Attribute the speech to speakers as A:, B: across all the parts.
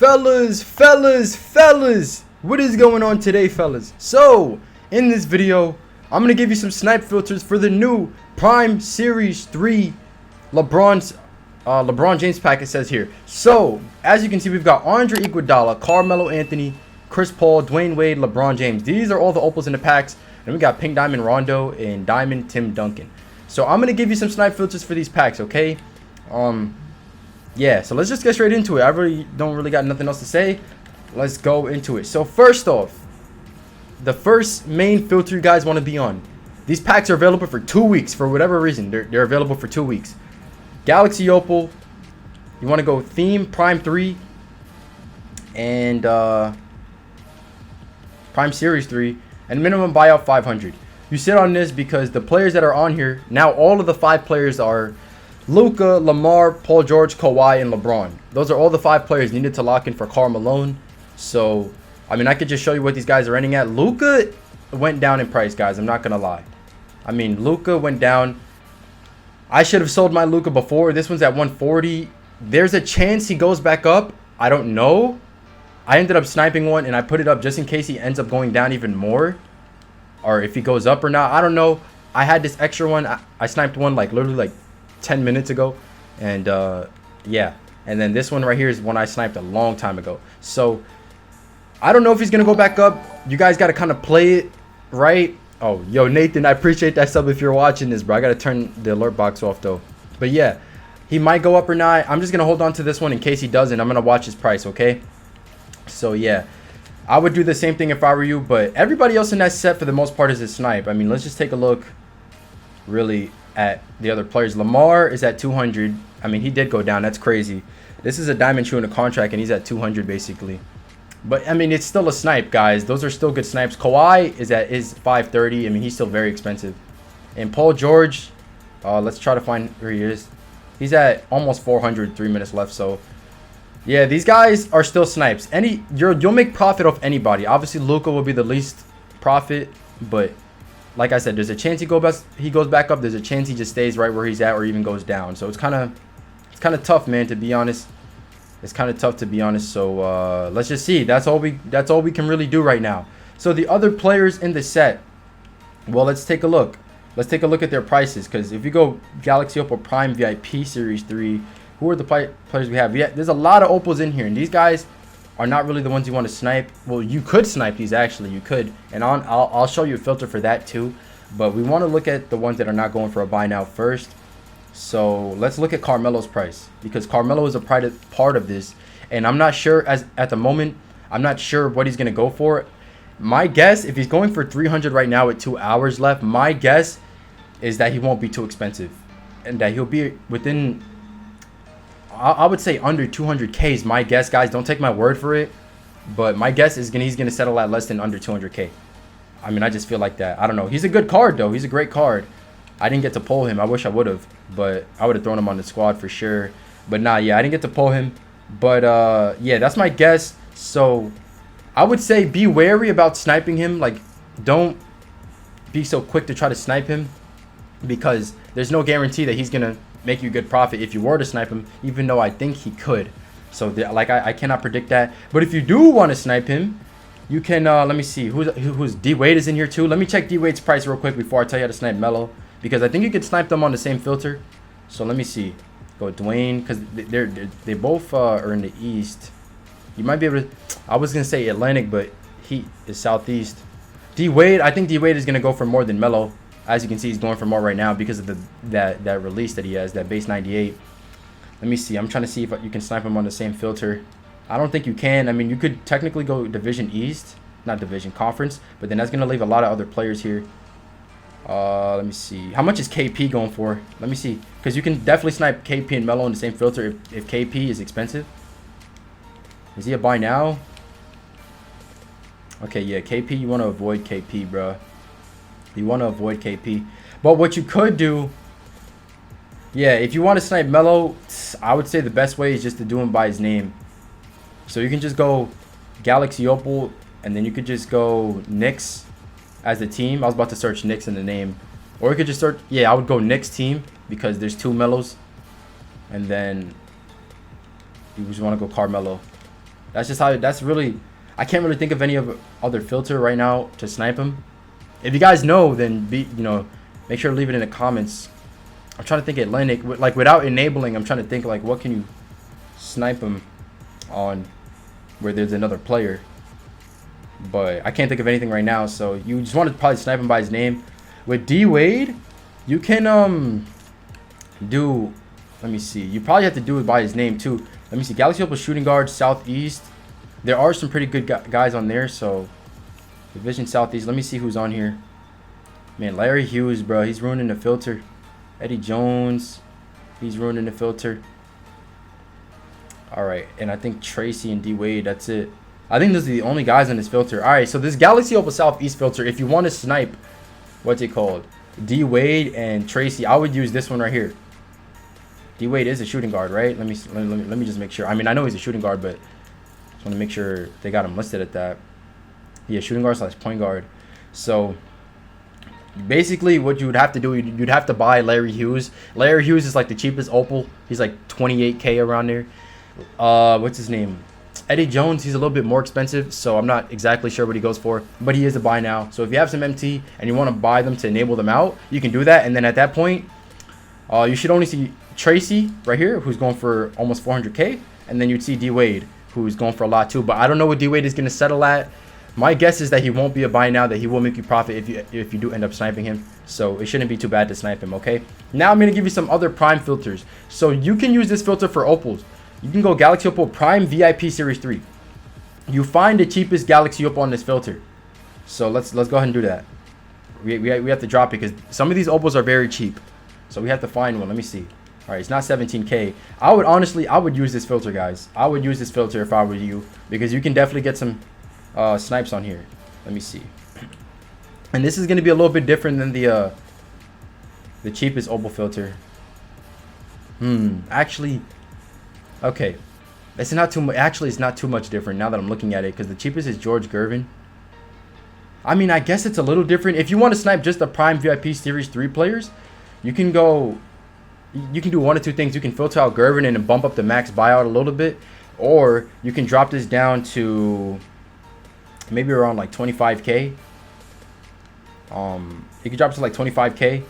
A: Fellas, what is going on today, fellas? So, in this video, I'm gonna give you some snipe filters for the new Prime Series 3 LeBron James pack, it says here. So, as you can see, we've got Andre Iguodala, Carmelo Anthony, Chris Paul, Dwayne Wade, LeBron James. These are all the opals in the packs. And we got Pink Diamond Rondo and Diamond Tim Duncan. So, I'm gonna give you some snipe filters for these packs, okay? Yeah, so let's just get straight into it. I really don't got nothing else to say. Let's go into it. So first off, the first main filter you guys want to be on. These packs are available for 2 weeks for whatever reason. They're available for 2 weeks. Galaxy Opal. You want to go Theme Prime 3 and Prime Series 3 and minimum buyout 500. You sit on this because the players that are on here now, all of the 5 players are Luka, Lamar, Paul George, Kawhi, and LeBron. Those are all the 5 players needed to lock in for Karl Malone. So, I mean, I could just show you what these guys are ending at. Luka went down in price, guys. I'm not going to lie. I mean, Luka went down. I should have sold my Luka before. This one's at 140. There's a chance he goes back up. I don't know. I ended up sniping one, and I put it up just in case he ends up going down even more. Or if he goes up or not. I don't know. I had this extra one. I sniped one like literally like 10 minutes ago, and yeah, and then this one right here is one I sniped a long time ago. So I don't know if he's gonna go back up. You guys got to kind of play it right. Oh, yo, Nathan, I appreciate that sub if you're watching this, bro. I gotta turn the alert box off though. But yeah, he might go up or not. I'm just gonna hold on to this one in case he doesn't. I'm gonna watch his price, okay? So yeah, I would do the same thing if I were you, but everybody else in that set for the most part is a snipe. I mean, let's just take a look really at the other players. Lamar is at 200. I mean, he did go down. That's crazy. This is a diamond shoe in a contract, and he's at 200 basically. But I mean, it's still a snipe, guys. Those are still good snipes. Kawhi is at 530. I mean, he's still very expensive. And Paul George, let's try to find where he is. He's at almost 400. 3 minutes left. So yeah, these guys are still snipes. You'll make profit off anybody. Obviously, Luka will be the least profit, but like I said, there's a chance he goes back up. There's a chance he just stays right where he's at or even goes down. So it's kind of tough, man, to be honest. It's kind of tough to be honest. So let's just see. That's all we can really do right now. So the other players in the set, well, let's take a look. Let's take a look at their prices, because if you go Galaxy Opal Prime VIP Series 3, who are the players we have? There's a lot of opals in here, and these guys are not really the ones you want to snipe. Well, you could snipe these, actually. You could, and I'll show you a filter for that too. But we want to look at the ones that are not going for a buy now first. So let's look at Carmelo's price, because Carmelo is a part of this, and I'm not sure at the moment. I'm not sure what he's gonna go for. My guess, if he's going for 300 right now with 2 hours left, my guess is that he won't be too expensive, and that he'll be within, I would say, under 200K is my guess, guys. Don't take my word for it, but my guess is he's gonna settle at less than under 200K. I mean, I just feel like that. I don't know. He's a good card though. He's a great card. I didn't get to pull him. I wish I would have, but I would have thrown him on the squad for sure. But nah, yeah, I didn't get to pull him. But yeah, that's my guess. So I would say be wary about sniping him. Like, don't be so quick to try to snipe him, because there's no guarantee that he's gonna make you good profit if you were to snipe him, even though I think he could. So like I cannot predict that. But if you do want to snipe him, you can let me see who's D Wade is in here too. Let me check D Wade's price real quick before I tell you how to snipe Melo, because I think you could snipe them on the same filter. So let me see. Go Dwayne, because they both are in the East. You might be able to, I was gonna say Atlantic, but he is Southeast. D Wade, I think D Wade is gonna go for more than Melo. As you can see, he's going for more right now because of that release that he has, that base 98. Let me see. I'm trying to see if you can snipe him on the same filter. I don't think you can. I mean, you could technically go Division East, not Division, Conference, but then that's going to leave a lot of other players here. Let me see. How much is KP going for? Let me see. Because you can definitely snipe KP and Melo in the same filter if KP is expensive. Is he a buy now? Okay, yeah, KP, you want to avoid KP, bro. You want to avoid KP. But what you could do, yeah, if you want to snipe Melo, I would say the best way is just to do him by his name. So you can just go Galaxy Opal, and then you could just go Knicks as the team. I was about to search Knicks in the name. Or you could just search, yeah, I would go Knicks team, because there's 2 Melos. And then you just want to go Carmelo. That's just how. That's really. I can't really think of any other filter right now to snipe him. If you guys know, then make sure to leave it in the comments. I'm trying to think Atlantic, like without enabling. I'm trying to think like what can you snipe him on where there's another player. But I can't think of anything right now. So you just want to probably snipe him by his name. With D Wade, you can do. Let me see. You probably have to do it by his name too. Let me see. Galaxy Opal shooting guard Southeast. There are some pretty good guys on there. So Division Southeast. Let me see who's on here. Man, Larry Hughes, bro. He's ruining the filter. Eddie Jones. He's ruining the filter. All right. And I think Tracy and D Wade. That's it. I think those are the only guys on this filter. All right. So this Galaxy Opal Southeast filter, if you want to snipe, what's it called? D Wade and Tracy. I would use this one right here. D Wade is a shooting guard, right? Let me just make sure. I mean, I know he's a shooting guard, but just want to make sure they got him listed at that. Yeah, shooting guard / point guard. So basically what you would have to do, you'd have to buy Larry Hughes. Larry Hughes is like the cheapest Opal. He's like 28K around there. What's his name? Eddie Jones, he's a little bit more expensive, so I'm not exactly sure what he goes for, but he is a buy now. So if you have some MT and you want to buy them to enable them out, you can do that. And then at that point, you should only see Tracy right here, who's going for almost 400K, and then you'd see D Wade, who's going for a lot too. But I don't know what D Wade is going to settle at. My guess is that he won't be a buy now, that he will make you profit if you do end up sniping him. So it shouldn't be too bad to snipe him, okay? Now I'm going to give you some other prime filters. So you can use this filter for Opals. You can go Galaxy Opal Prime VIP Series 3. You find the cheapest Galaxy Opal on this filter. So let's go ahead and do that. We have to drop it because some of these Opals are very cheap. So we have to find one. Let me see. All right, it's not 17K. I would use this filter, guys. I would use this filter if I were you, because you can definitely get some snipes on here. Let me see. And this is going to be a little bit different than the cheapest Opal filter. Actually, okay. It's not too much. Actually, it's not too much different now that I'm looking at it, because the cheapest is George Gervin. I mean, I guess it's a little different. If you want to snipe just the Prime VIP Series 3 players, you can go. You can do one of two things. You can filter out Gervin and bump up the max buyout a little bit, or you can drop this down to maybe around like 25K. You can drop it to like 25K,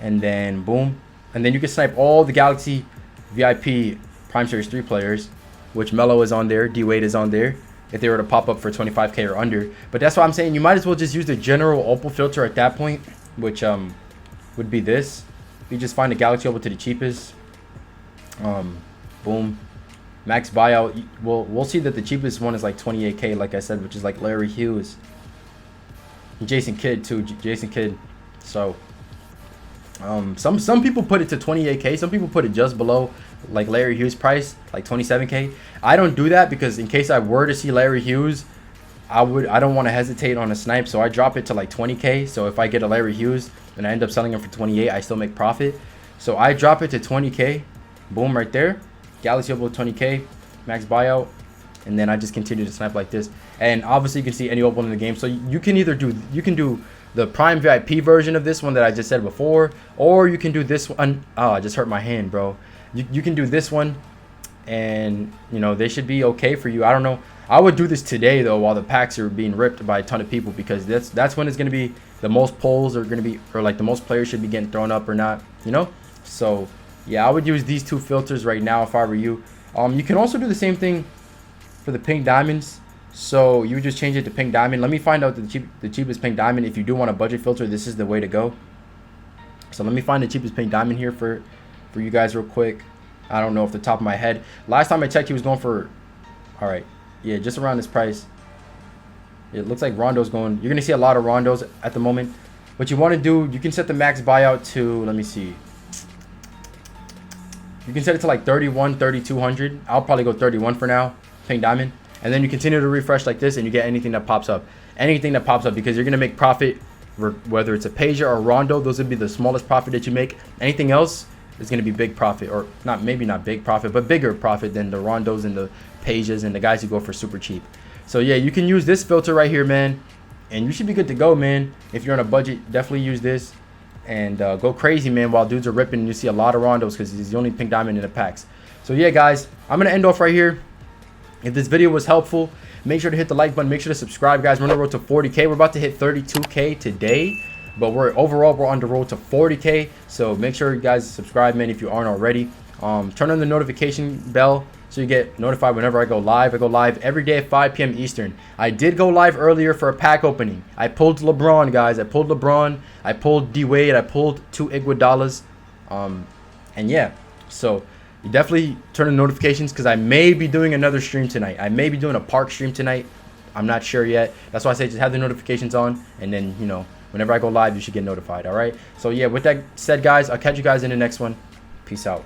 A: and then boom, and then you can snipe all the Galaxy VIP Prime Series 3 players, which Melo is on there, D Wade is on there, if they were to pop up for 25K or under. But that's why I'm saying you might as well just use the general Opal filter at that point, which would be this. You just find the Galaxy Opal to the cheapest. Boom, max buyout. We'll see that the cheapest one is like 28K, like I said, which is like Larry Hughes, and Jason Kidd too. Jason Kidd. So some people put it to 28K. Some people put it just below like Larry Hughes price, like 27K. I don't do that because in case I were to see Larry Hughes, I don't want to hesitate on a snipe, so I drop it to like 20K. So if I get a Larry Hughes and I end up selling him for 28, I still make profit. So I drop it to 20K. Boom, right there. Galaxy Opal 20K, max buyout, and then I just continue to snipe like this. And obviously you can see any Opal in the game. So you can either do the Prime VIP version of this one that I just said before, or you can do this one. Oh, I just hurt my hand, bro. You can do this one, and they should be okay for you. I don't know. I would do this today though, while the packs are being ripped by a ton of people, because that's when it's gonna be the most polls are gonna be, or like the most players should be getting thrown up or not. So yeah, I would use these two filters right now if I were you. You can also do the same thing for the pink diamonds. So you would just change it to pink diamond. Let me find out the cheapest pink diamond. If you do want a budget filter, this is the way to go. So let me find the cheapest pink diamond here for you guys real quick. I don't know off the top of my head. Last time I checked, he was going for, all right, yeah, just around this price. It looks like Rondo's going. You're gonna see a lot of Rondos at the moment. What you want to do, you can set the max buyout to, let me see. You can set it to like 31, 3,200. I'll probably go 31 for now, pink diamond. And then you continue to refresh like this, and you get anything that pops up. Anything that pops up, because you're going to make profit, whether it's a Pager or Rondo. Those would be the smallest profit that you make. Anything else is going to be big profit, or maybe not big profit, but bigger profit than the Rondos and the Pagers and the guys who go for super cheap. So yeah, you can use this filter right here, man, and you should be good to go, man. If you're on a budget, definitely use this and go crazy, man, while dudes are ripping. And you see a lot of Rondos because he's the only pink diamond in the packs. So yeah, guys, I'm going to end off right here. If this video was helpful, make sure to hit the like button. Make sure to subscribe, guys. We're on the road to 40K. We're about to hit 32K today, but we're on the road to 40K. So make sure you guys subscribe, man, if you aren't already. Turn on the notification bell so you get notified whenever I go live. I go live every day at 5 p.m. Eastern. I did go live earlier for a pack opening. I pulled LeBron, guys. I pulled LeBron. I pulled D-Wade. I pulled 2 Iguodala's. And yeah, so you definitely turn on notifications because I may be doing another stream tonight. I may be doing a park stream tonight. I'm not sure yet. That's why I say just have the notifications on, and then, you know, whenever I go live, you should get notified. All right. So yeah, with that said, guys, I'll catch you guys in the next one. Peace out.